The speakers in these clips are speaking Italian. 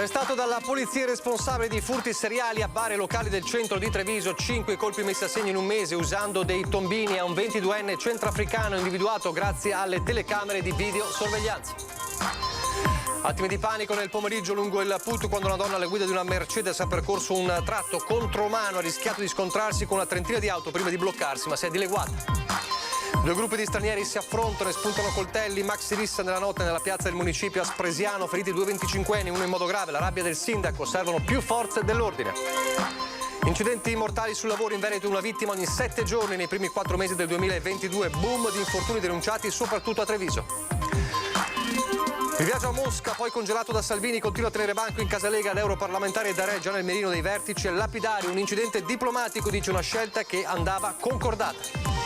Arrestato dalla polizia responsabile di furti seriali a bar e locali del centro di Treviso, 5 colpi messi a segno in un mese usando dei tombini a un 22enne centroafricano individuato grazie alle telecamere di videosorveglianza. Attimi di panico nel pomeriggio lungo il Put quando una donna alla guida di una Mercedes ha percorso un tratto contromano, ha rischiato di scontrarsi con una trentina di auto prima di bloccarsi, ma si è dileguata. Due gruppi di stranieri si affrontano e spuntano coltelli, maxi rissa nella notte nella piazza del municipio a Spresiano, feriti 2 25enni, uno in modo grave, la rabbia del sindaco, servono più forze dell'ordine. Incidenti mortali sul lavoro, in Veneto una vittima ogni 7 giorni nei primi 4 mesi del 2022, boom di infortuni denunciati soprattutto a Treviso. Il viaggio a Mosca, poi congelato da Salvini, continua a tenere banco in casa Lega l'europarlamentare da Reggio nel mirino dei vertici e lapidario, un incidente diplomatico, dice una scelta che andava concordata.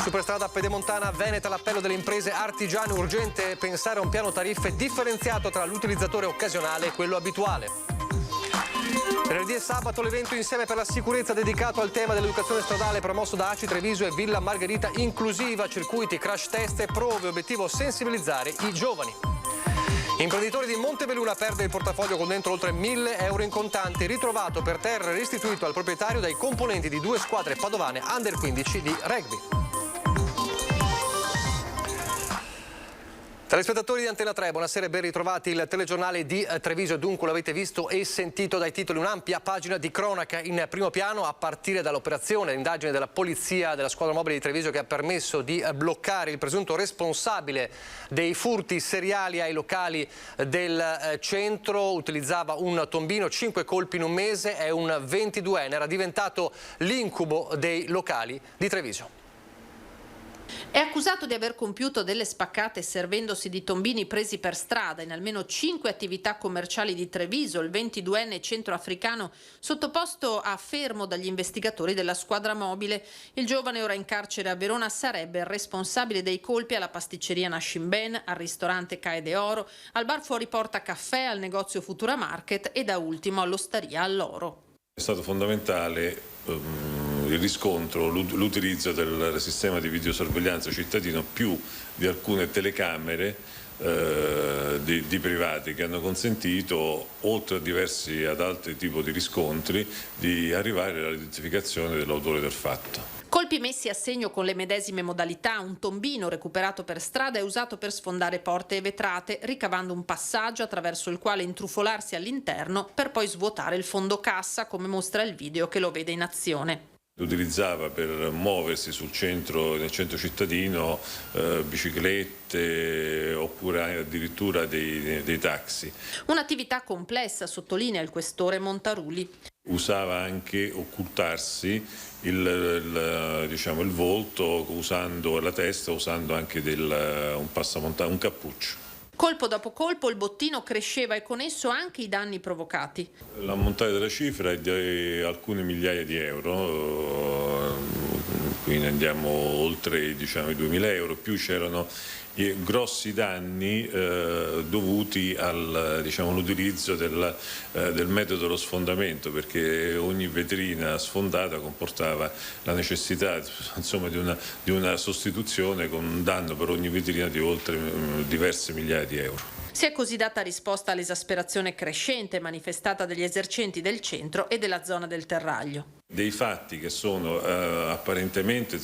Superstrada pedemontana veneta, l'appello delle imprese artigiane, urgente pensare a un piano tariffe differenziato tra l'utilizzatore occasionale e quello abituale. Venerdì e sabato l'evento Insieme per la sicurezza dedicato al tema dell'educazione stradale promosso da ACI Treviso e Villa Margherita Inclusiva, circuiti, crash test e prove, obiettivo sensibilizzare i giovani. Imprenditore di Montebelluna perde il portafoglio con dentro oltre 1.000 euro in contanti, ritrovato per terra e restituito al proprietario dai componenti di 2 squadre padovane under 15 di rugby. Telespettatori di Antena 3, buonasera e ben ritrovati. Il telegiornale di Treviso, dunque l'avete visto e sentito dai titoli, un'ampia pagina di cronaca in primo piano a partire dall'operazione, l'indagine della polizia della squadra mobile di Treviso che ha permesso di bloccare il presunto responsabile dei furti seriali ai locali del centro. Utilizzava un tombino, 5 colpi in un mese, è un 22enne, era diventato l'incubo dei locali di Treviso. È accusato di aver compiuto delle spaccate servendosi di tombini presi per strada in almeno 5 attività commerciali di Treviso. Il 22enne centroafricano sottoposto a fermo dagli investigatori della squadra mobile. Il giovane, ora in carcere a Verona, sarebbe il responsabile dei colpi alla pasticceria Nascim Ben, al ristorante Cae de Oro, al bar Fuori Porta Caffè, al negozio Futura Market e da ultimo all'osteria Alloro. È stato fondamentale il riscontro, l'utilizzo del sistema di videosorveglianza cittadino più di alcune telecamere di privati che hanno consentito, oltre ad altri tipi di riscontri, di arrivare all'identificazione dell'autore del fatto. Colpi messi a segno con le medesime modalità, un tombino recuperato per strada è usato per sfondare porte e vetrate, ricavando un passaggio attraverso il quale intrufolarsi all'interno per poi svuotare il fondo cassa, come mostra il video che lo vede in azione. Utilizzava per muoversi nel centro cittadino biciclette oppure addirittura dei taxi. Un'attività complessa, sottolinea il questore Montaruli. Usava anche occultarsi il volto usando la testa, usando anche un cappuccio. Colpo dopo colpo il bottino cresceva e con esso anche i danni provocati. L'ammontare della cifra è di alcune migliaia di euro, quindi andiamo oltre i 2.000 euro, più c'erano i grossi danni dovuti all'utilizzo del metodo dello sfondamento, perché ogni vetrina sfondata comportava la necessità di una sostituzione con un danno per ogni vetrina di oltre diverse migliaia di euro. Si è così data risposta all'esasperazione crescente manifestata dagli esercenti del centro e della zona del Terraglio. Dei fatti che sono apparentemente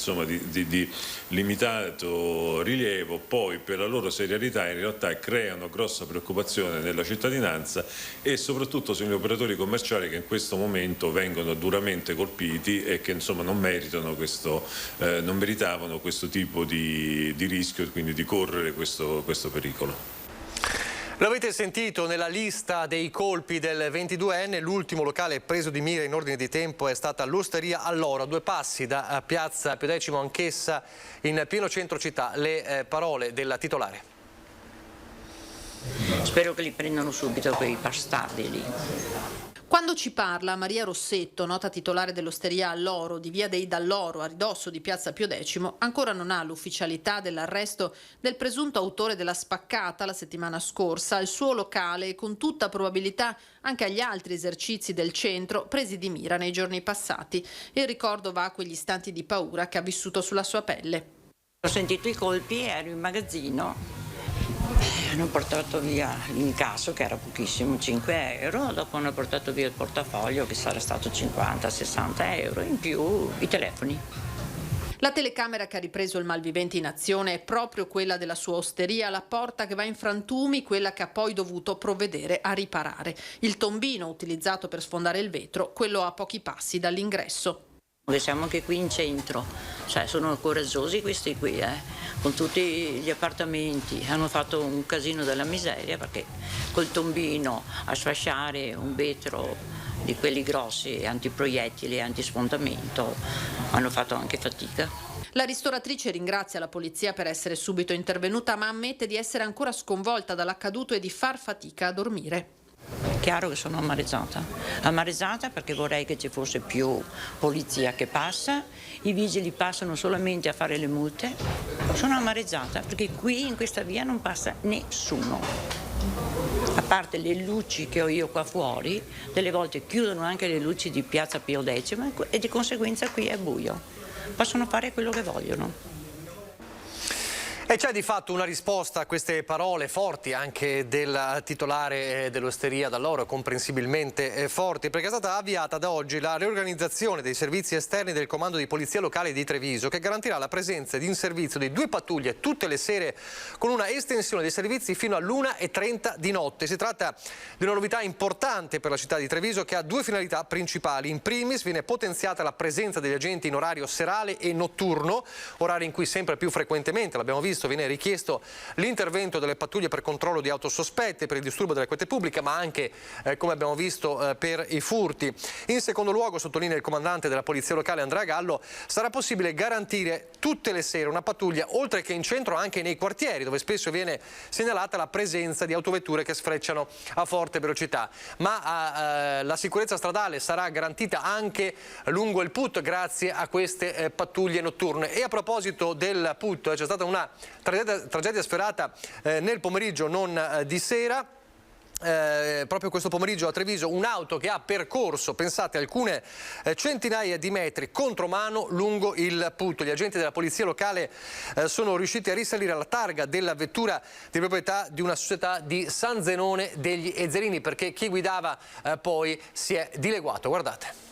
di limitato rilievo, poi per la loro serialità in realtà creano grossa preoccupazione nella cittadinanza e soprattutto sugli operatori commerciali che in questo momento vengono duramente colpiti e che non meritavano questo tipo di rischio e quindi di correre questo pericolo. L'avete sentito nella lista dei colpi del 22enne, l'ultimo locale preso di mira in ordine di tempo è stata l'osteria Alloro, a 2 passi da piazza Pio X, anch'essa in pieno centro città. Le parole della titolare. Spero che li prendano subito quei bastardi lì. Quando ci parla Maria Rossetto, nota titolare dell'osteria Alloro di via dei Dall'Oro, a ridosso di piazza Pio X, ancora non ha l'ufficialità dell'arresto del presunto autore della spaccata la settimana scorsa al suo locale e con tutta probabilità anche agli altri esercizi del centro presi di mira nei giorni passati. Il ricordo va a quegli istanti di paura che ha vissuto sulla sua pelle. Ho sentito i colpi e ero in magazzino Hanno portato via l'incasso, che era pochissimo, 5 euro, dopo hanno portato via il portafoglio, che sarà stato 50-60 euro, in più i telefoni. La telecamera che ha ripreso il malvivente in azione è proprio quella della sua osteria, la porta che va in frantumi, quella che ha poi dovuto provvedere a riparare. Il tombino utilizzato per sfondare il vetro, quello a pochi passi dall'ingresso. Siamo anche qui in centro, cioè sono coraggiosi questi qui, con tutti gli appartamenti, hanno fatto un casino della miseria perché col tombino a sfasciare un vetro di quelli grossi, antiproiettili, antisfondamento, hanno fatto anche fatica. La ristoratrice ringrazia la polizia per essere subito intervenuta, ma ammette di essere ancora sconvolta dall'accaduto e di far fatica a dormire. Chiaro che sono amareggiata perché vorrei che ci fosse più polizia che passa, i vigili passano solamente a fare le multe. Sono amareggiata perché qui in questa via non passa nessuno. A parte le luci che ho io qua fuori, delle volte chiudono anche le luci di Piazza Pio X e di conseguenza qui è buio. Possono fare quello che vogliono. E c'è di fatto una risposta a queste parole forti anche del titolare dell'osteria Dall'Oro, comprensibilmente forti, perché è stata avviata da oggi la riorganizzazione dei servizi esterni del comando di polizia locale di Treviso, che garantirà la presenza in servizio di 2 pattuglie tutte le sere con una estensione dei servizi fino all'1:30 di notte. Si tratta di una novità importante per la città di Treviso che ha 2 finalità principali. In primis viene potenziata la presenza degli agenti in orario serale e notturno, orari in cui sempre più frequentemente, l'abbiamo visto, viene richiesto l'intervento delle pattuglie per controllo di auto sospette, per il disturbo della quiete pubblica, ma anche, come abbiamo visto, per i furti. In secondo luogo, sottolinea il comandante della polizia locale Andrea Gallo, sarà possibile garantire tutte le sere una pattuglia, oltre che in centro anche nei quartieri, dove spesso viene segnalata la presenza di autovetture che sfrecciano a forte velocità. Ma la sicurezza stradale sarà garantita anche lungo il PUT grazie a queste pattuglie notturne. E a proposito del PUT, c'è stata una tragedia sferrata nel pomeriggio, non di sera. Proprio questo pomeriggio a Treviso un'auto che ha percorso, pensate, alcune centinaia di metri contromano lungo il PUT. Gli agenti della polizia locale sono riusciti a risalire alla targa della vettura di proprietà di una società di San Zenone degli Ezzelini, perché chi guidava poi si è dileguato. Guardate.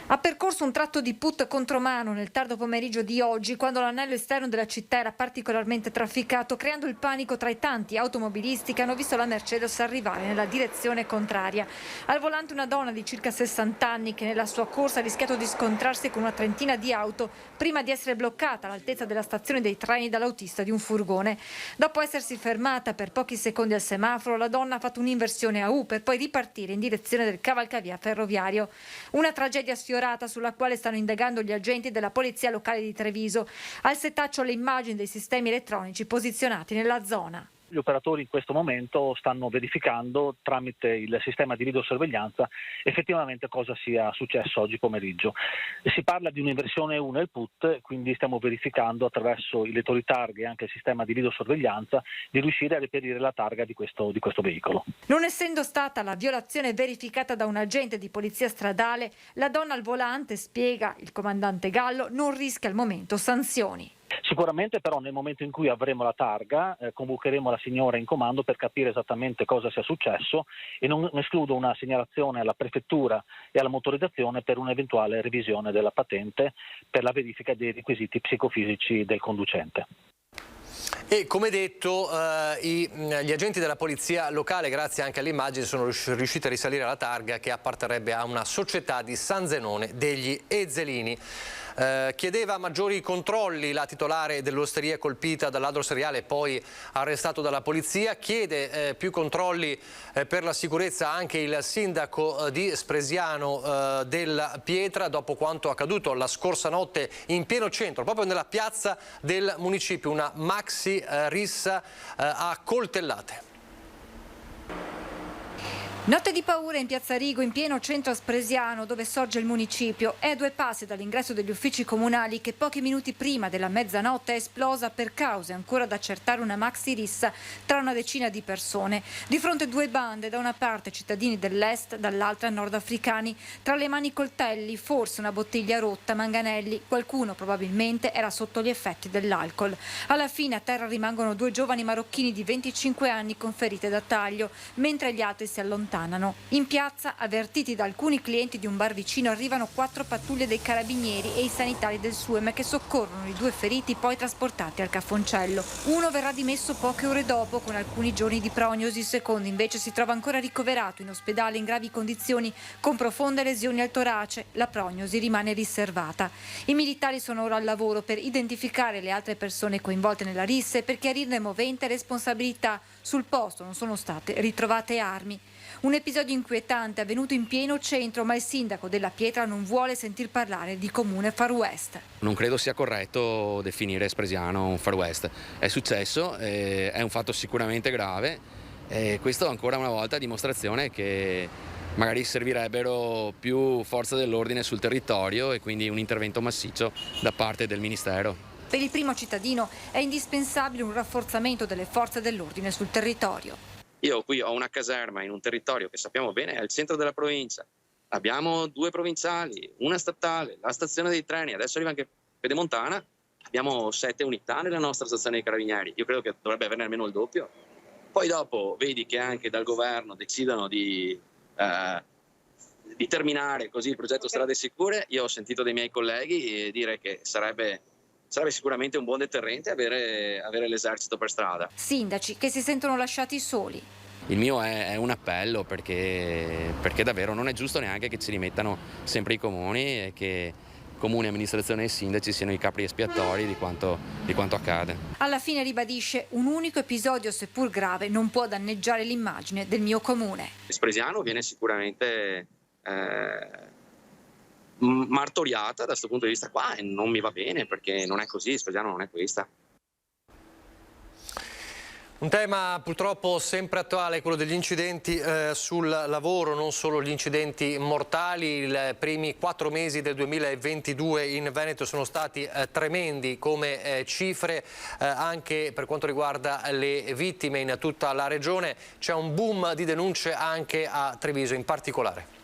Ha percorso un tratto di PUT contromano nel tardo pomeriggio di oggi, quando l'anello esterno della città era particolarmente trafficato, creando il panico tra i tanti automobilisti che hanno visto la Mercedes arrivare nella direzione contraria. Al volante una donna di circa 60 anni che nella sua corsa ha rischiato di scontrarsi con una trentina di auto prima di essere bloccata all'altezza della stazione dei treni dall'autista di un furgone. Dopo essersi fermata per pochi secondi al semaforo, la donna ha fatto un'inversione a U per poi ripartire in direzione del cavalcavia ferroviario. Una tragedia sfiorata sulla quale stanno indagando gli agenti della polizia locale di Treviso. Al setaccio le immagini dei sistemi elettronici posizionati nella zona. Gli operatori in questo momento stanno verificando tramite il sistema di videosorveglianza effettivamente cosa sia successo oggi pomeriggio. Si parla di un'inversione 1 nel PUT, quindi stiamo verificando attraverso i lettori targhe e anche il sistema di videosorveglianza di riuscire a reperire la targa di questo veicolo. Non essendo stata la violazione verificata da un agente di polizia stradale, la donna al volante, spiega il comandante Gallo, non rischia al momento sanzioni. Sicuramente però nel momento in cui avremo la targa convocheremo la signora in comando per capire esattamente cosa sia successo e non escludo una segnalazione alla prefettura e alla motorizzazione per un'eventuale revisione della patente per la verifica dei requisiti psicofisici del conducente. E come detto gli agenti della polizia locale, grazie anche alle immagini, sono riusciti a risalire alla targa che apparterrebbe a una società di San Zenone degli Ezzelini. Chiedeva maggiori controlli la titolare dell'osteria colpita dal ladro seriale e poi arrestato dalla polizia. Chiede più controlli per la sicurezza anche il sindaco di Spresiano della Pietra, dopo quanto accaduto la scorsa notte in pieno centro, proprio nella piazza del municipio, una maxi rissa a coltellate. Notte di paura in Piazza Rigo, in pieno centro aspresiano, dove sorge il municipio. È a 2 passi dall'ingresso degli uffici comunali che pochi minuti prima della mezzanotte è esplosa per cause ancora da accertare una maxi rissa tra una decina di persone. Di fronte 2 bande, da una parte cittadini dell'est, dall'altra nordafricani. Tra le mani coltelli, forse una bottiglia rotta, manganelli. Qualcuno probabilmente era sotto gli effetti dell'alcol. Alla fine a terra rimangono 2 giovani marocchini di 25 anni con ferite da taglio, mentre gli altri si allontanano. In piazza, avvertiti da alcuni clienti di un bar vicino, arrivano 4 pattuglie dei carabinieri e i sanitari del SUEM che soccorrono i 2 feriti poi trasportati al Caffoncello. Uno verrà dimesso poche ore dopo con alcuni giorni di prognosi, il secondo invece si trova ancora ricoverato in ospedale in gravi condizioni con profonde lesioni al torace. La prognosi rimane riservata. I militari sono ora al lavoro per identificare le altre persone coinvolte nella rissa e per chiarirne movente e responsabilità. Sul posto non sono state ritrovate armi. Un episodio inquietante avvenuto in pieno centro, ma il sindaco della Pietra non vuole sentir parlare di comune Far West. Non credo sia corretto definire Spresiano un Far West. È successo, è un fatto sicuramente grave e questo ancora una volta dimostrazione che magari servirebbero più forze dell'ordine sul territorio e quindi un intervento massiccio da parte del Ministero. Per il primo cittadino è indispensabile un rafforzamento delle forze dell'ordine sul territorio. Io qui ho una caserma in un territorio che sappiamo bene è al centro della provincia. Abbiamo 2 provinciali, una statale, la stazione dei treni, adesso arriva anche Pedemontana. Abbiamo 7 unità nella nostra stazione dei carabinieri. Io credo che dovrebbe averne almeno il doppio. Poi dopo vedi che anche dal governo decidono di terminare così il progetto Strade Sicure. Io ho sentito dei miei colleghi dire che sarebbe sicuramente un buon deterrente avere l'esercito per strada. Sindaci che si sentono lasciati soli. Il mio è un appello perché davvero non è giusto neanche che ci rimettano sempre i comuni e che comune, amministrazione e sindaci siano i capri espiatori di quanto accade. Alla fine ribadisce: un unico episodio, seppur grave, non può danneggiare l'immagine del mio comune. Spresiano viene sicuramente martoriata da questo punto di vista qua e non mi va bene perché non è così, Spresiano non è questa. Un tema purtroppo sempre attuale, quello degli incidenti sul lavoro, non solo gli incidenti mortali. I primi 4 mesi del 2022 in Veneto sono stati tremendi come cifre, anche per quanto riguarda le vittime in tutta la regione. C'è un boom di denunce anche a Treviso in particolare.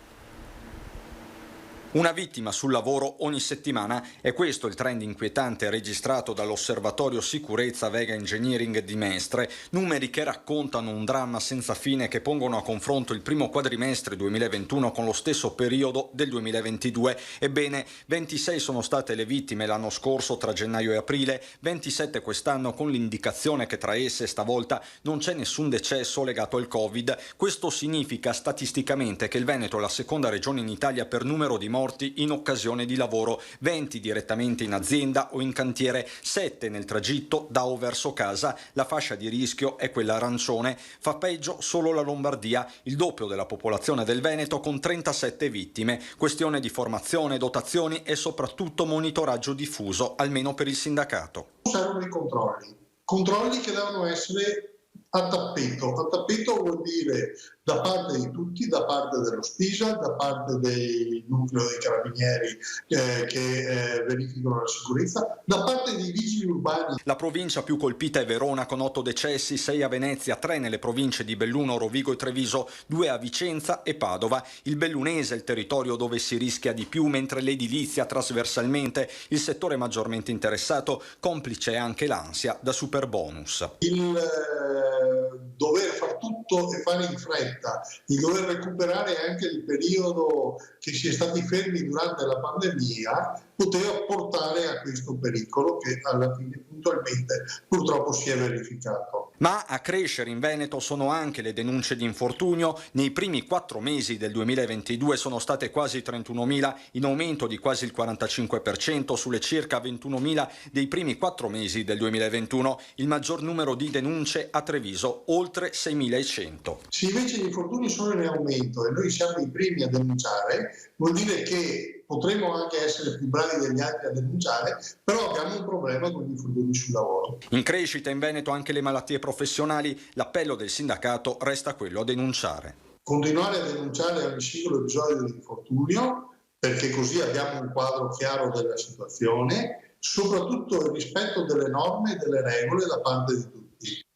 Una vittima sul lavoro ogni settimana, è questo il trend inquietante registrato dall'Osservatorio Sicurezza Vega Engineering di Mestre, numeri che raccontano un dramma senza fine che pongono a confronto il primo quadrimestre 2021 con lo stesso periodo del 2022. Ebbene, 26 sono state le vittime l'anno scorso tra gennaio e aprile, 27 quest'anno, con l'indicazione che tra esse stavolta non c'è nessun decesso legato al Covid. Questo significa statisticamente che il Veneto è la seconda regione in Italia per numero di morti in occasione di lavoro, 20 direttamente in azienda o in cantiere, 7 nel tragitto da o verso casa. La fascia di rischio è quella arancione, fa peggio solo la Lombardia, il doppio della popolazione del Veneto con 37 vittime. Questione di formazione, dotazioni e soprattutto monitoraggio diffuso, almeno per il sindacato. Servono i controlli che devono essere a tappeto. A tappeto vuol dire da parte di tutti, da parte dello Spisa, da parte del nucleo dei carabinieri che verificano la sicurezza, da parte dei vigili urbani. La provincia più colpita è Verona con 8 decessi, 6 a Venezia, 3 nelle province di Belluno, Rovigo e Treviso, 2 a Vicenza e Padova. Il bellunese è il territorio dove si rischia di più, mentre l'edilizia trasversalmente il settore maggiormente interessato, complice anche l'ansia da superbonus. Il dover far tutto e fare in fretta, il dover recuperare anche il periodo che si è stati fermi durante la pandemia, poteva portare a questo pericolo che alla fine puntualmente purtroppo si è verificato. Ma a crescere in Veneto sono anche le denunce di infortunio. Nei primi 4 mesi del 2022 sono state quasi 31.000, in aumento di quasi il 45% sulle circa 21.000 dei primi 4 mesi del 2021. Il maggior numero di denunce a Treviso, oltre 6.100. Se invece gli infortuni sono in aumento e noi siamo i primi a denunciare, vuol dire che potremmo anche essere più bravi degli altri a denunciare, però abbiamo un problema con gli infortuni sul lavoro. In crescita in Veneto anche le malattie professionali, l'appello del sindacato resta quello a denunciare. continuare a denunciare ogni singolo episodio di infortunio, perché così abbiamo un quadro chiaro della situazione, soprattutto il rispetto delle norme e delle regole da parte di tutti.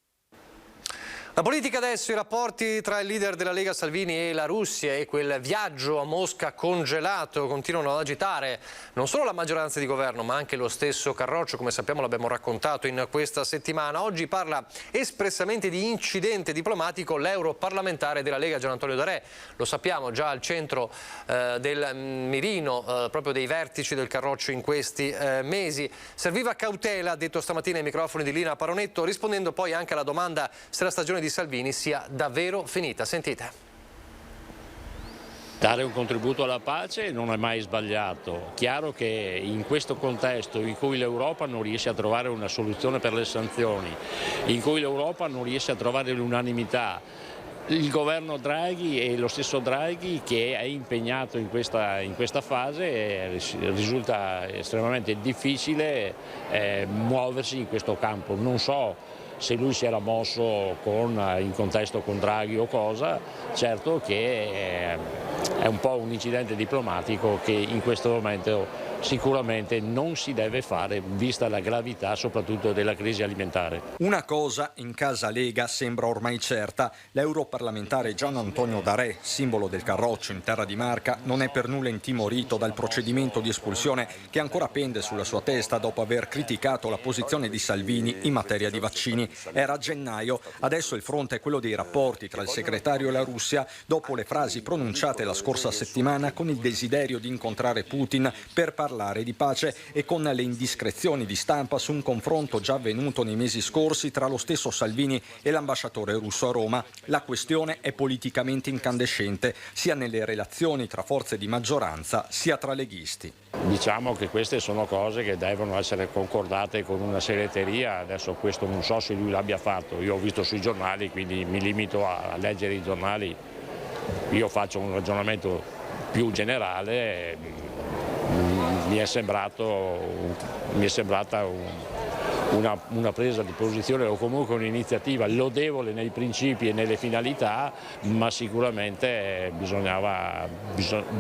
La politica adesso, i rapporti tra il leader della Lega Salvini e la Russia e quel viaggio a Mosca congelato continuano ad agitare non solo la maggioranza di governo ma anche lo stesso Carroccio, come sappiamo l'abbiamo raccontato in questa settimana. Oggi parla espressamente di incidente diplomatico l'europarlamentare della Lega Gian Antonio D'Arè, lo sappiamo già al centro del mirino proprio dei vertici del Carroccio in questi mesi. Serviva cautela, ha detto stamattina ai microfoni di Lina Paronetto, rispondendo poi anche alla domanda se la stagione di Salvini sia davvero finita. Sentite. Dare un contributo alla pace non è mai sbagliato. Chiaro che in questo contesto in cui l'Europa non riesce a trovare una soluzione per le sanzioni, in cui l'Europa non riesce a trovare l'unanimità, il governo Draghi e lo stesso Draghi che è impegnato in questa fase risulta estremamente difficile muoversi in questo campo. Non so se lui si era mosso in contesto con Draghi o cosa, certo che è un po' un incidente diplomatico che in questo momento sicuramente non si deve fare, vista la gravità soprattutto della crisi alimentare. Una cosa in casa Lega sembra ormai certa: l'europarlamentare Gian Antonio D'Arè, simbolo del Carroccio in terra di Marca, non è per nulla intimorito dal procedimento di espulsione che ancora pende sulla sua testa dopo aver criticato la posizione di Salvini in materia di vaccini. Era a gennaio, adesso il fronte è quello dei rapporti tra il segretario e la Russia dopo le frasi pronunciate la scorsa settimana con il desiderio di incontrare Putin per parlare di pace e con le indiscrezioni di stampa su un confronto già avvenuto nei mesi scorsi tra lo stesso Salvini e l'ambasciatore russo a Roma. La questione è politicamente incandescente sia nelle relazioni tra forze di maggioranza sia tra leghisti. Diciamo che queste sono cose che devono essere concordate con una segreteria, adesso questo non so se lui l'abbia fatto, io ho visto sui giornali quindi mi limito a leggere i giornali, io faccio un ragionamento più generale, mi è sembrata una presa di posizione o comunque un'iniziativa lodevole nei principi e nelle finalità, ma sicuramente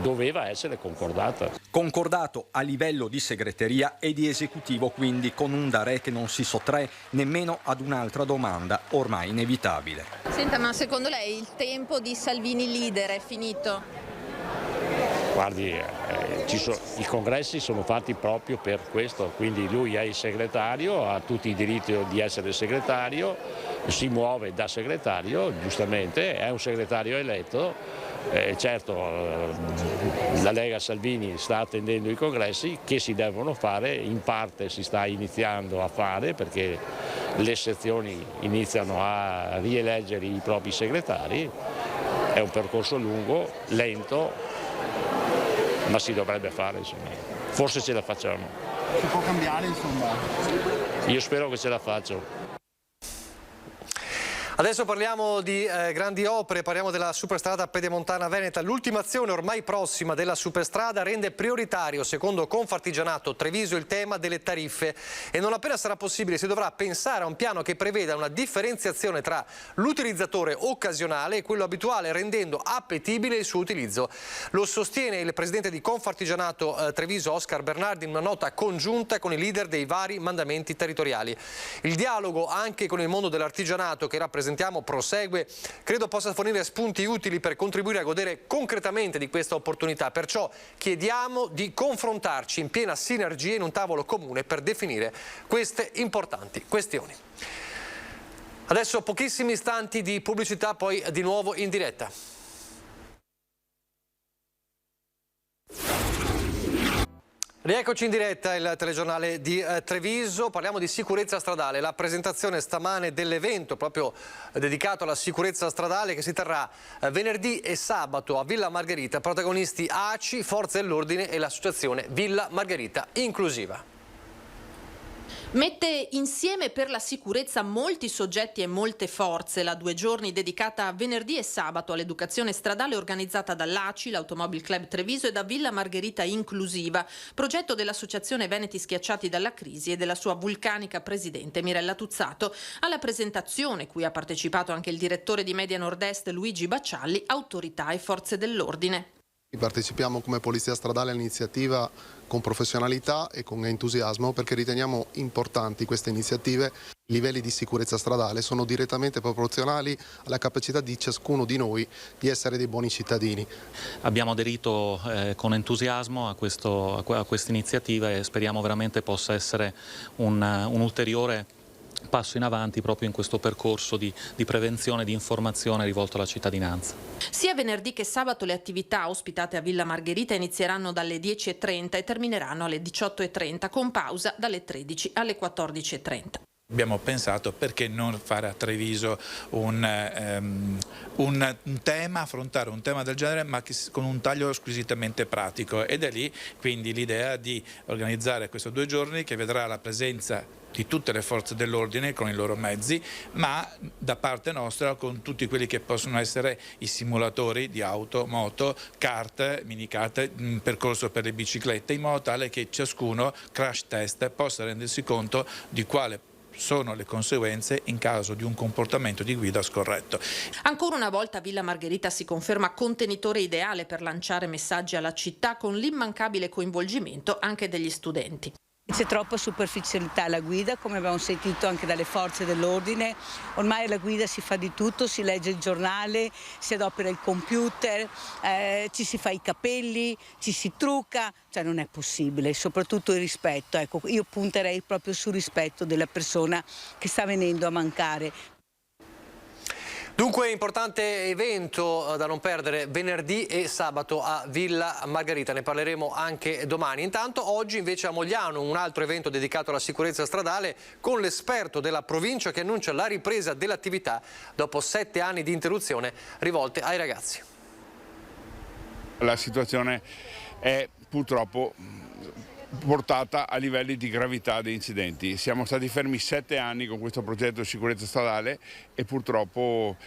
doveva essere concordata. Concordato a livello di segreteria e di esecutivo, quindi, con un D'Arè che non si sottrae nemmeno ad un'altra domanda ormai inevitabile. Senta, ma secondo lei il tempo di Salvini leader è finito? Guardi, i congressi sono fatti proprio per questo, quindi lui è il segretario, ha tutti i diritti di essere segretario, si muove da segretario, giustamente, è un segretario eletto, certo la Lega Salvini sta attendendo i congressi che si devono fare, in parte si sta iniziando a fare perché le sezioni iniziano a rieleggere i propri segretari, è un percorso lungo, lento, ma si dovrebbe fare, insomma. Forse ce la facciamo. Si può cambiare, insomma? Io spero che ce la faccio. Adesso parliamo di grandi opere, parliamo della superstrada pedemontana veneta. L'ultimazione ormai prossima della superstrada rende prioritario, secondo Confartigianato Treviso, il tema delle tariffe e non appena sarà possibile si dovrà pensare a un piano che preveda una differenziazione tra l'utilizzatore occasionale e quello abituale, rendendo appetibile il suo utilizzo. Lo sostiene il presidente di Confartigianato Treviso, Oscar Bernardi, in una nota congiunta con i leader dei vari mandamenti territoriali. Il dialogo anche con il mondo dell'artigianato che rappresentiamo prosegue, credo possa fornire spunti utili per contribuire a godere concretamente di questa opportunità, perciò chiediamo di confrontarci in piena sinergia in un tavolo comune per definire queste importanti questioni. Adesso pochissimi istanti di pubblicità, poi di nuovo in diretta. Rieccoci in diretta, il telegiornale di Treviso, parliamo di sicurezza stradale, la presentazione stamane dell'evento proprio dedicato alla sicurezza stradale che si terrà venerdì e sabato a Villa Margherita, protagonisti ACI, Forze dell'Ordine e l'associazione Villa Margherita Inclusiva. Mette insieme per la sicurezza molti soggetti e molte forze la 2 giorni dedicata venerdì e sabato all'educazione stradale organizzata dall'ACI, l'Automobile Club Treviso e da Villa Margherita Inclusiva, progetto dell'Associazione Veneti Schiacciati dalla Crisi e della sua vulcanica presidente Mirella Tuzzato. Alla presentazione, cui ha partecipato anche il direttore di Media Nord-Est Luigi Baccialli, autorità e forze dell'ordine. Partecipiamo come Polizia Stradale all'iniziativa con professionalità e con entusiasmo perché riteniamo importanti queste iniziative. I livelli di sicurezza stradale sono direttamente proporzionali alla capacità di ciascuno di noi di essere dei buoni cittadini. Abbiamo aderito con entusiasmo a questa iniziativa e speriamo veramente possa essere un ulteriore passo in avanti proprio in questo percorso di prevenzione e di informazione rivolto alla cittadinanza. Sia venerdì che sabato le attività ospitate a Villa Margherita inizieranno dalle 10:30 e termineranno alle 18:30 con pausa dalle 13 alle 14:30. Abbiamo pensato perché non fare a Treviso affrontare un tema del genere ma con un taglio squisitamente pratico, ed è lì quindi l'idea di organizzare questi 2 giorni che vedrà la presenza di tutte le forze dell'ordine con i loro mezzi, ma da parte nostra con tutti quelli che possono essere i simulatori di auto, moto, kart, minicart, percorso per le biciclette, in modo tale che ciascuno crash test possa rendersi conto di quale sono le conseguenze in caso di un comportamento di guida scorretto. Ancora una volta Villa Margherita si conferma contenitore ideale per lanciare messaggi alla città con l'immancabile coinvolgimento anche degli studenti. C'è troppa superficialità alla guida, come abbiamo sentito anche dalle forze dell'ordine. Ormai alla guida si fa di tutto, si legge il giornale, si adopera il computer, ci si fa i capelli, ci si trucca, cioè non è possibile, soprattutto il rispetto. Ecco, io punterei proprio sul rispetto della che sta venendo a mancare. Dunque, importante evento da non perdere venerdì e sabato a Villa Margherita, ne parleremo anche domani. Intanto oggi invece a Mogliano un altro evento dedicato alla sicurezza stradale con l'esperto della provincia che annuncia la ripresa dell'attività dopo 7 anni di interruzione rivolte ai ragazzi. La situazione è purtroppo portata a livelli di gravità dei incidenti. Siamo stati fermi 7 anni con questo progetto di sicurezza stradale e purtroppo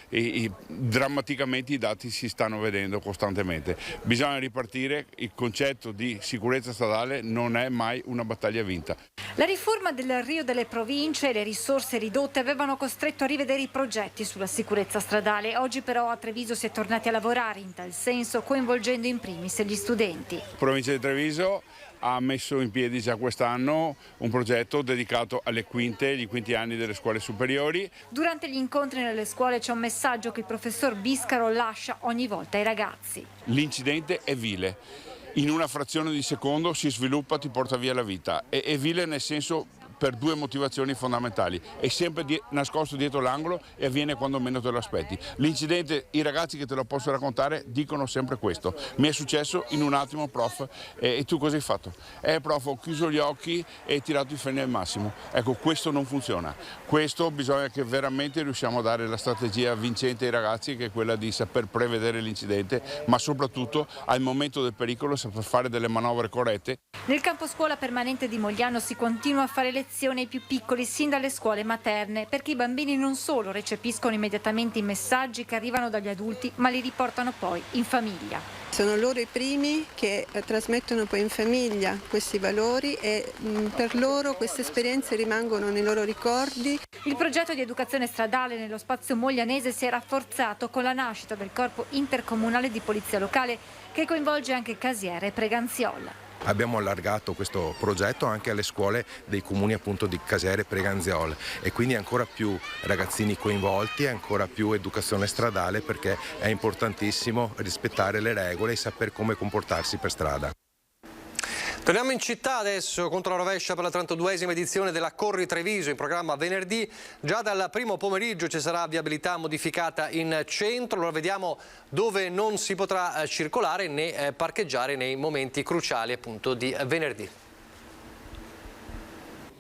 drammaticamente i dati si stanno vedendo costantemente. Bisogna ripartire, il concetto di sicurezza stradale non è mai una battaglia vinta. La riforma del Rio delle Province e le risorse ridotte avevano costretto a rivedere i progetti sulla sicurezza stradale. Oggi però a Treviso si è tornati a lavorare in tal senso, coinvolgendo in primis gli studenti. La provincia di Treviso ha messo in piedi già quest'anno un progetto dedicato alle gli quinti anni delle scuole superiori. Durante gli incontri nelle scuole c'è un messaggio che il professor Biscaro lascia ogni volta ai ragazzi. L'incidente è vile, in una frazione di secondo si sviluppa, ti porta via la vita. È vile nel senso per 2 motivazioni fondamentali: è sempre nascosto dietro l'angolo e avviene quando meno te lo aspetti. L'incidente, i ragazzi che te lo posso raccontare dicono sempre questo: mi è successo in un attimo, prof, e tu cosa hai fatto? Prof, ho chiuso gli occhi e tirato i freni al massimo. Ecco, questo non funziona. Questo bisogna che veramente riusciamo a dare la strategia vincente ai ragazzi, che è quella di saper prevedere l'incidente, ma soprattutto al momento del pericolo saper fare delle manovre corrette. Nel campo scuola permanente di Mogliano si continua a fare lezioni ai più piccoli sin dalle scuole materne, perché i bambini non solo recepiscono immediatamente i messaggi che arrivano dagli adulti, ma li riportano poi in famiglia. Sono loro i primi che trasmettono poi in famiglia questi valori e per loro queste esperienze rimangono nei loro ricordi. Il progetto di educazione stradale nello spazio moglianese si è rafforzato con la nascita del corpo intercomunale di polizia locale che coinvolge anche Casiere e Preganziola. Abbiamo allargato questo progetto anche alle scuole dei comuni appunto di Casiere e Preganziol e quindi ancora più ragazzini coinvolti, ancora più educazione stradale, perché è importantissimo rispettare le regole e saper come comportarsi per strada. Torniamo in città adesso, contro la rovescia per la 32esima edizione della Corri Treviso, in programma venerdì. Già dal primo pomeriggio ci sarà viabilità modificata in centro, allora vediamo dove non si potrà circolare né parcheggiare nei momenti cruciali appunto di venerdì.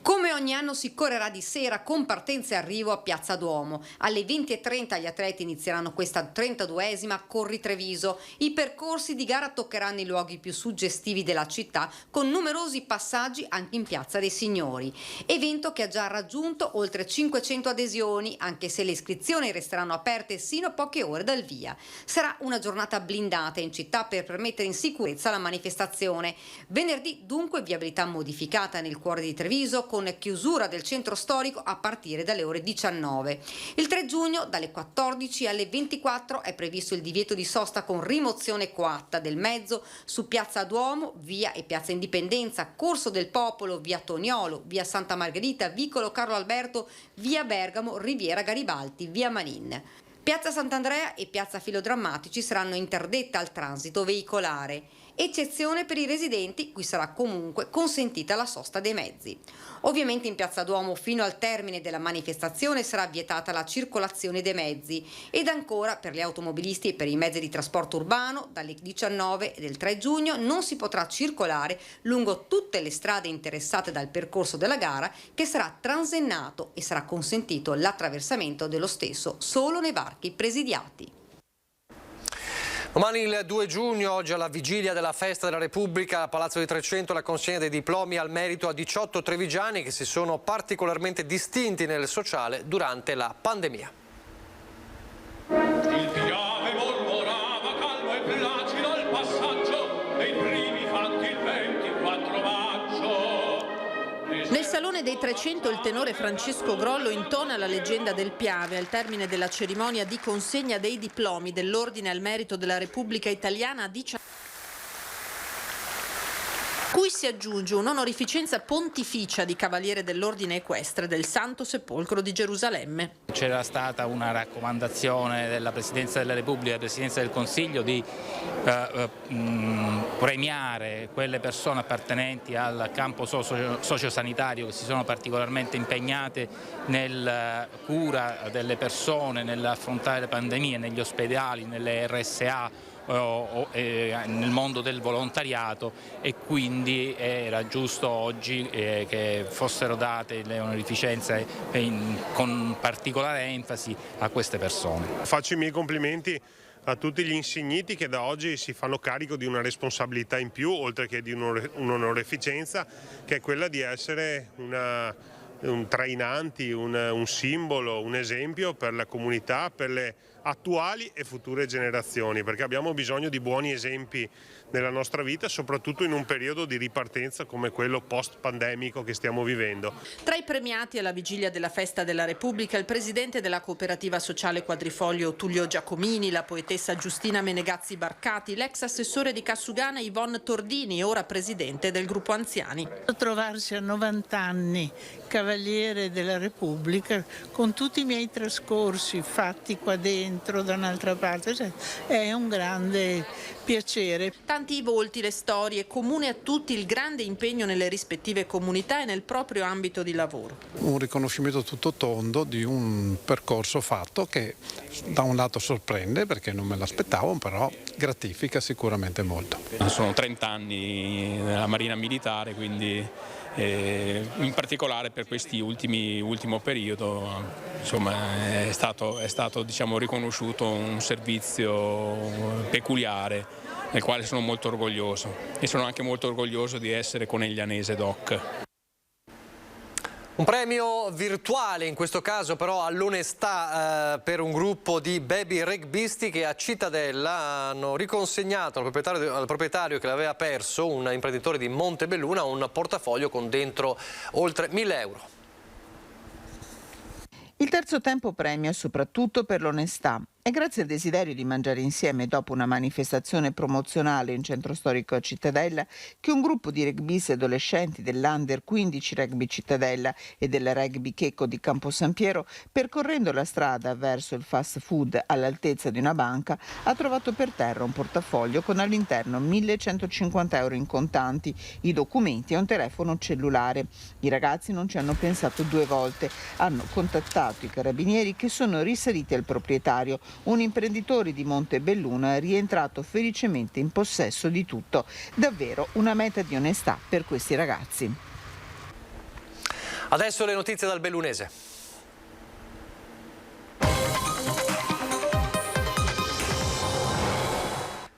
Come ogni anno si correrà di sera con partenza e arrivo a Piazza Duomo. Alle 20:30 gli atleti inizieranno questa 32esima Corri Treviso. I percorsi di gara toccheranno i luoghi più suggestivi della città, con numerosi passaggi anche in Piazza dei Signori. Evento che ha già raggiunto oltre 500 adesioni, anche se le iscrizioni resteranno aperte sino a poche ore dal via. Sarà una giornata blindata in città per permettere in sicurezza la manifestazione. Venerdì dunque viabilità modificata nel cuore di Treviso, con chiusura del centro storico a partire dalle ore 19. Il 3 giugno dalle 14 alle 24 è previsto il divieto di sosta con rimozione coatta del mezzo su Piazza Duomo, via e Piazza Indipendenza, Corso del Popolo, via Toniolo, via Santa Margherita, vicolo Carlo Alberto, via Bergamo, Riviera Garibaldi, via Manin. Piazza Sant'Andrea e Piazza Filodrammatici saranno interdette al transito veicolare. Eccezione per i residenti, cui sarà comunque consentita la sosta dei mezzi. Ovviamente in Piazza Duomo fino al termine della manifestazione sarà vietata la circolazione dei mezzi, ed ancora per gli automobilisti e per i mezzi di trasporto urbano dalle 19 del 3 giugno non si potrà circolare lungo tutte le strade interessate dal percorso della gara, che sarà transennato e sarà consentito l'attraversamento dello stesso solo nei varchi presidiati. Domani il 2 giugno, oggi alla vigilia della Festa della Repubblica, a Palazzo di Trecento la consegna dei diplomi al merito a 18 trevigiani che si sono particolarmente distinti nel sociale durante la pandemia. Il piave mormorava calmo e placido al passaggio dei primi fatti il 24 maggio. Nel Salone dei Trecento il tenore Francesco Grollo intona la leggenda del Piave al termine della cerimonia di consegna dei diplomi dell'Ordine al Merito della Repubblica Italiana a 19. Cui si aggiunge un'onorificenza pontificia di Cavaliere dell'Ordine Equestre del Santo Sepolcro di Gerusalemme. C'era stata una raccomandazione della Presidenza della Repubblica e della Presidenza del Consiglio di premiare quelle persone appartenenti al campo sociosanitario che si sono particolarmente impegnate nella cura delle persone, nell'affrontare le pandemie, negli ospedali, nelle RSA, nel mondo del volontariato, e quindi era giusto oggi che fossero date le onorificenze con particolare enfasi a queste persone. Faccio i miei complimenti a tutti gli insigniti che da oggi si fanno carico di una responsabilità in più, oltre che di un'onorificenza, che è quella di essere un trainanti, un simbolo, un esempio per la comunità, per le attuali e future generazioni, perché abbiamo bisogno di buoni esempi nella nostra vita, soprattutto in un periodo di ripartenza come quello post-pandemico che stiamo vivendo. Tra i premiati alla vigilia della Festa della Repubblica il presidente della cooperativa sociale Quadrifoglio Tullio Giacomini, la poetessa Giustina Menegazzi Barcati, l'ex assessore di Cassugana Yvonne Tordini, ora presidente del gruppo anziani. Trovarsi a 90 anni Cavaliere della Repubblica, con tutti i miei trascorsi fatti qua dentro da un'altra parte, è un grande piacere. Tanti i volti, le storie, comune a tutti il grande impegno nelle rispettive comunità e nel proprio ambito di lavoro. Un riconoscimento tutto tondo di un percorso fatto che da un lato sorprende perché non me l'aspettavo, però gratifica sicuramente molto. Sono 30 anni nella Marina Militare, quindi in particolare per questi ultimo periodo insomma, è stato diciamo, riconosciuto un servizio peculiare del quale sono molto orgoglioso, e sono anche molto orgoglioso di essere coneglianese doc. Un premio virtuale, in questo caso però all'onestà, per un gruppo di baby rugbyisti che a Cittadella hanno riconsegnato al proprietario che l'aveva perso, un imprenditore di Montebelluna, un portafoglio con dentro oltre 1.000 euro. Il terzo tempo premia soprattutto per l'onestà. E grazie al desiderio di mangiare insieme dopo una manifestazione promozionale in centro storico a Cittadella che un gruppo di rugbisti adolescenti dell'Under 15 Rugby Cittadella e del Rugby Checco di Campo San Piero, percorrendo la strada verso il fast food all'altezza di una banca, ha trovato per terra un portafoglio con all'interno 1.150 euro in contanti, i documenti e un telefono cellulare. I ragazzi non ci hanno pensato due volte, hanno contattato i carabinieri che sono risaliti al proprietario, un imprenditore di Montebelluna rientrato felicemente in possesso di tutto. Davvero una meta di onestà per questi ragazzi. Adesso le notizie dal Bellunese.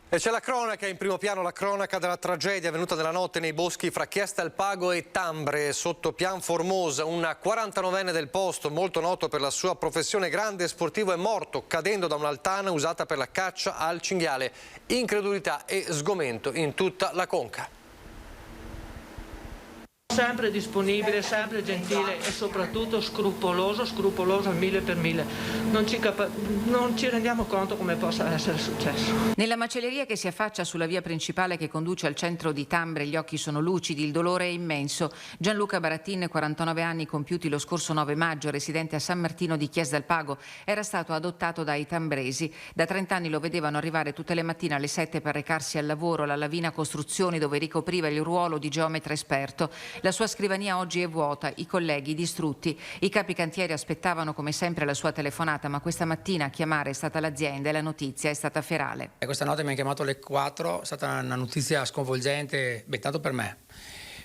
E c'è la cronaca, in primo piano la cronaca della tragedia avvenuta nella notte nei boschi fra Chiesta al Pago e Tambre, sotto Pian Formosa. Un 49enne del posto, molto noto per la sua professione, grande sportivo, è morto cadendo da un'altana usata per la caccia al cinghiale. Incredulità e sgomento in tutta la conca. Sempre disponibile, sempre gentile e soprattutto scrupoloso al 1000%. Non ci rendiamo conto come possa essere successo. Nella macelleria che si affaccia sulla via principale che conduce al centro di Tambre, gli occhi sono lucidi, il dolore è immenso. Gianluca Barattin, 49 anni compiuti lo scorso 9 maggio, residente a San Martino di Chiesa del Pago, era stato adottato dai tambresi. Da 30 anni lo vedevano arrivare tutte le mattine alle 7 per recarsi al lavoro alla Lavina Costruzioni, dove ricopriva il ruolo di geometra esperto. La sua scrivania oggi è vuota, i colleghi distrutti. I capi cantieri aspettavano come sempre la sua telefonata, ma questa mattina a chiamare è stata l'azienda e la notizia è stata ferale. Questa notte mi hanno chiamato alle 4, è stata una notizia sconvolgente, tanto per me,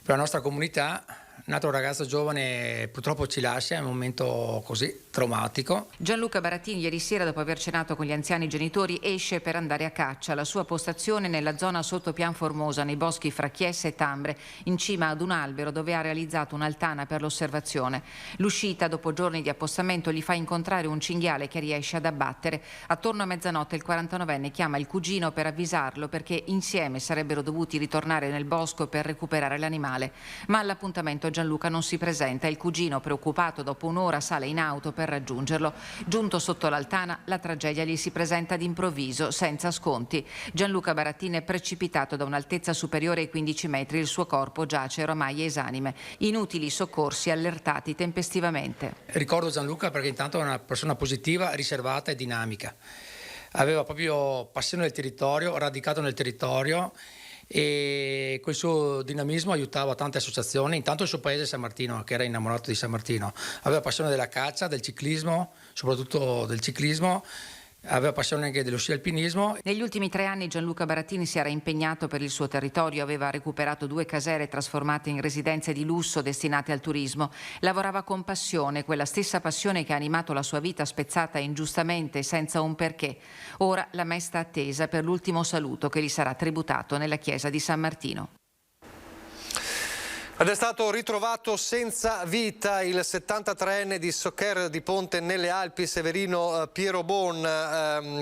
per la nostra comunità. Un altro ragazzo giovane purtroppo ci lascia, è un momento così traumatico. Gianluca Barattin ieri sera, dopo aver cenato con gli anziani genitori, esce per andare a caccia. La sua postazione nella zona sotto Pian Formosa, nei boschi fra Chiesa e Tambre, in cima ad un albero dove ha realizzato un'altana per l'osservazione. L'uscita, dopo giorni di appostamento, gli fa incontrare un cinghiale che riesce ad abbattere. Attorno a mezzanotte il 49enne chiama il cugino per avvisarlo, perché insieme sarebbero dovuti ritornare nel bosco per recuperare l'animale. Ma all'appuntamento Gianluca non si presenta. Il cugino, preoccupato, dopo un'ora sale in auto per raggiungerlo. Giunto sotto l'altana, la tragedia gli si presenta d'improvviso, senza sconti. Gianluca Barattin è precipitato da un'altezza superiore ai 15 metri. Il suo corpo giace oramai esanime. Inutili soccorsi allertati tempestivamente. Ricordo Gianluca perché intanto è una persona positiva, riservata e dinamica. Aveva proprio passione del territorio, radicato nel territorio, e col suo dinamismo aiutava tante associazioni, intanto il suo paese San Martino, che era innamorato di San Martino. Aveva passione della caccia, del ciclismo, soprattutto del ciclismo, aveva passione anche dello sci alpinismo. Negli ultimi 3 anni Gianluca Barattin si era impegnato per il suo territorio, aveva recuperato 2 casere trasformate in residenze di lusso destinate al turismo. Lavorava con passione, quella stessa passione che ha animato la sua vita spezzata ingiustamente senza un perché. Ora la mesta attesa per l'ultimo saluto che gli sarà tributato nella chiesa di San Martino. Ed è stato ritrovato senza vita il 73enne di Soccer di Ponte nelle Alpi, Severino Piero Bon,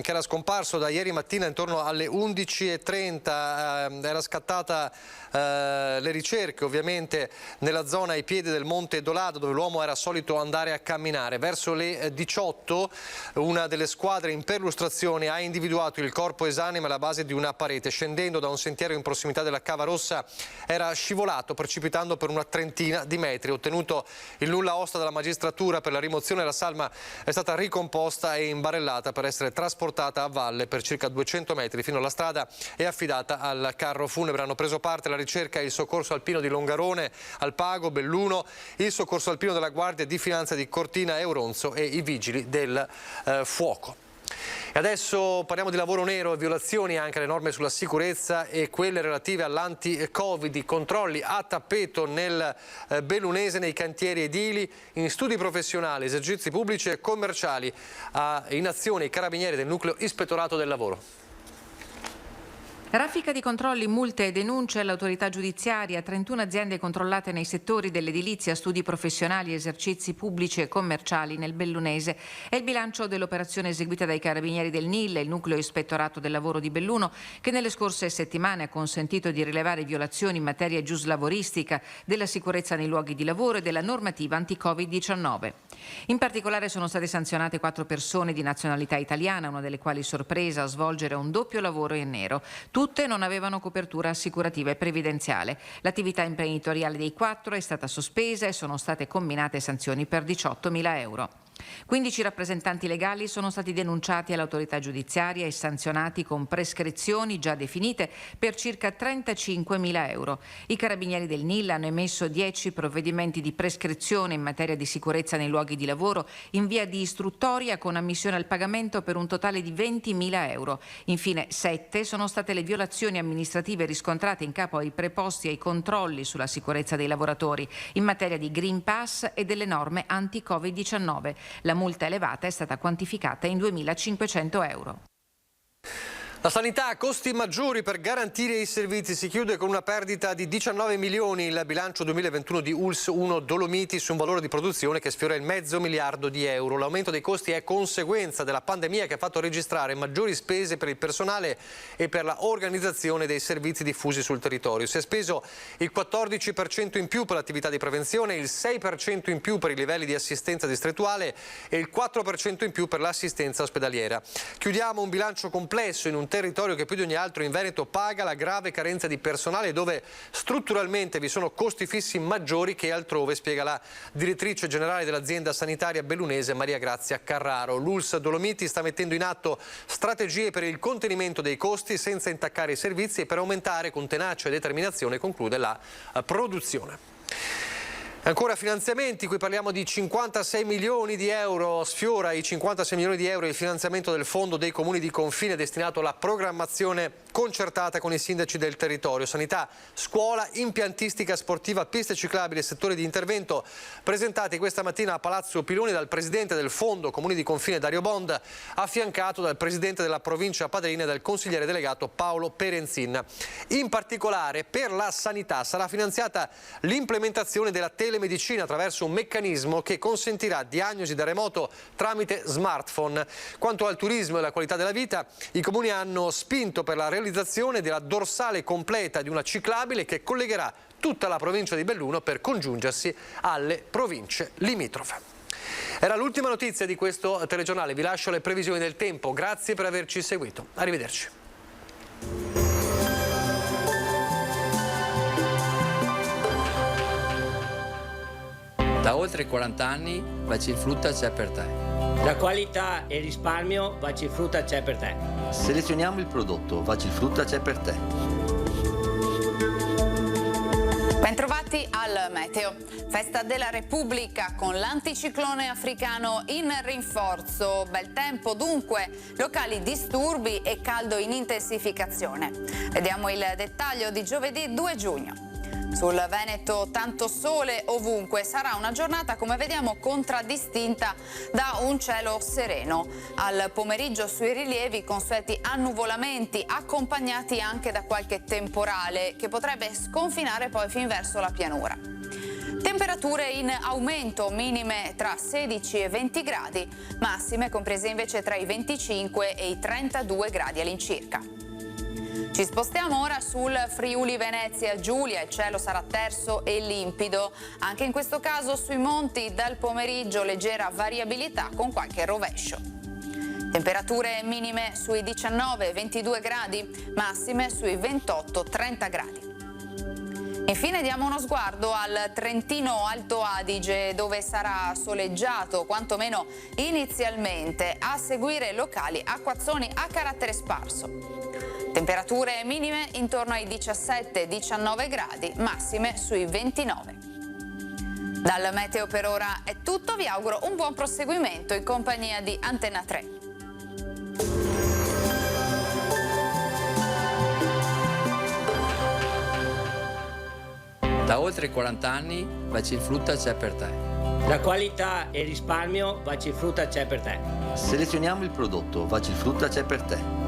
che era scomparso da ieri mattina intorno alle 11:30. Era scattata le ricerche ovviamente nella zona ai piedi del Monte Dolado, dove l'uomo era solito andare a camminare. Verso le 18 una delle squadre in perlustrazione ha individuato il corpo esanime alla base di una parete. Scendendo da un sentiero in prossimità della Cava Rossa era scivolato, precipitando per una trentina di metri. Ottenuto il nulla osta dalla magistratura per la rimozione, la salma è stata ricomposta e imbarellata per essere trasportata a valle per circa 200 metri fino alla strada e affidata al carro funebre. Hanno preso parte alla ricerca il soccorso alpino di Longarone, al Pago, Belluno, il soccorso alpino della Guardia di Finanza di Cortina e Auronzo e i vigili del fuoco. E adesso parliamo di lavoro nero e violazioni anche alle norme sulla sicurezza e quelle relative all'anti-Covid. I controlli a tappeto nel Bellunese, nei cantieri edili, in studi professionali, esercizi pubblici e commerciali. In azione i carabinieri del nucleo ispettorato del lavoro. Raffica di controlli, multe e denunce all'autorità giudiziaria, 31 aziende controllate nei settori dell'edilizia, studi professionali, esercizi pubblici e commerciali nel Bellunese. È il bilancio dell'operazione eseguita dai carabinieri del NIL, il nucleo ispettorato del lavoro di Belluno, che nelle scorse settimane ha consentito di rilevare violazioni in materia giuslavoristica, della sicurezza nei luoghi di lavoro e della normativa anti-Covid-19. In particolare sono state sanzionate 4 persone di nazionalità italiana, una delle quali sorpresa a svolgere un doppio lavoro in nero. Tutte non avevano copertura assicurativa e previdenziale. L'attività imprenditoriale dei 4 è stata sospesa e sono state comminate sanzioni per 18.000 euro. 15 rappresentanti legali sono stati denunciati all'autorità giudiziaria e sanzionati con prescrizioni già definite per circa 35.000 euro. I carabinieri del NIL hanno emesso 10 provvedimenti di prescrizione in materia di sicurezza nei luoghi di lavoro in via di istruttoria con ammissione al pagamento per un totale di 20.000 euro. Infine 7 sono state le violazioni amministrative riscontrate in capo ai preposti ai controlli sulla sicurezza dei lavoratori in materia di Green Pass e delle norme anti-Covid-19. La multa elevata è stata quantificata in 2.500 euro. La sanità, costi maggiori per garantire i servizi. Si chiude con una perdita di 19 milioni il bilancio 2021 di ULSS 1 Dolomiti su un valore di produzione che sfiora il $500 miliardo. L'aumento dei costi è conseguenza della pandemia che ha fatto registrare maggiori spese per il personale e per la organizzazione dei servizi diffusi sul territorio. Si è speso il 14% in più per l'attività di prevenzione, il 6% in più per i livelli di assistenza distrettuale e il 4% in più per l'assistenza ospedaliera. Chiudiamo un bilancio complesso in un territorio che più di ogni altro in Veneto paga la grave carenza di personale, dove strutturalmente vi sono costi fissi maggiori che altrove, spiega la direttrice generale dell'azienda sanitaria bellunese Maria Grazia Carraro. L'ULSS Dolomiti sta mettendo in atto strategie per il contenimento dei costi senza intaccare i servizi e per aumentare con tenacia e determinazione, conclude, la produzione. Ancora finanziamenti, qui parliamo di 56 milioni di euro, sfiora i 56 milioni di euro il finanziamento del Fondo dei Comuni di Confine destinato alla programmazione concertata con i sindaci del territorio. Sanità, scuola, impiantistica sportiva, piste ciclabili e settori di intervento presentati questa mattina a Palazzo Piloni dal presidente del Fondo Comuni di Confine Dario Bond, affiancato dal presidente della provincia padrina e dal consigliere delegato Paolo Perenzin. In particolare per la sanità sarà finanziata l'implementazione della telemedicina attraverso un meccanismo che consentirà diagnosi da remoto tramite smartphone. Quanto al turismo e alla qualità della vita, i comuni hanno spinto per la realizzazione della dorsale completa di una ciclabile che collegherà tutta la provincia di Belluno per congiungersi alle province limitrofe. Era l'ultima notizia di questo telegiornale, vi lascio le previsioni del tempo, grazie per averci seguito, arrivederci. Da oltre 40 anni Bacifrutta c'è per te. La qualità e il risparmio Bacifrutta c'è per te. Selezioniamo il prodotto, Bacifrutta c'è per te. Bentrovati al Meteo. Festa della Repubblica con l'anticiclone africano in rinforzo. Bel tempo dunque, locali disturbi e caldo in intensificazione. Vediamo il dettaglio di giovedì 2 giugno. Sul Veneto tanto sole ovunque, sarà una giornata come vediamo contraddistinta da un cielo sereno. Al pomeriggio sui rilievi consueti annuvolamenti accompagnati anche da qualche temporale che potrebbe sconfinare poi fin verso la pianura. Temperature in aumento, minime tra 16 e 20 gradi, massime comprese invece tra i 25 e i 32 gradi all'incirca. Ci spostiamo ora sul Friuli Venezia Giulia, il cielo sarà terso e limpido, anche in questo caso sui monti dal pomeriggio leggera variabilità con qualche rovescio. Temperature minime sui 19-22 gradi, massime sui 28-30 gradi. Infine diamo uno sguardo al Trentino Alto Adige, dove sarà soleggiato, quantomeno inizialmente, a seguire locali acquazzoni a carattere sparso. Temperature minime intorno ai 17-19 gradi, massime sui 29. Dal Meteo per ora è tutto, vi auguro un buon proseguimento in compagnia di Antenna 3. Da oltre 40 anni Bacifrutta c'è per te. La qualità e il risparmio Bacifrutta c'è per te. Selezioniamo il prodotto, Bacifrutta c'è per te.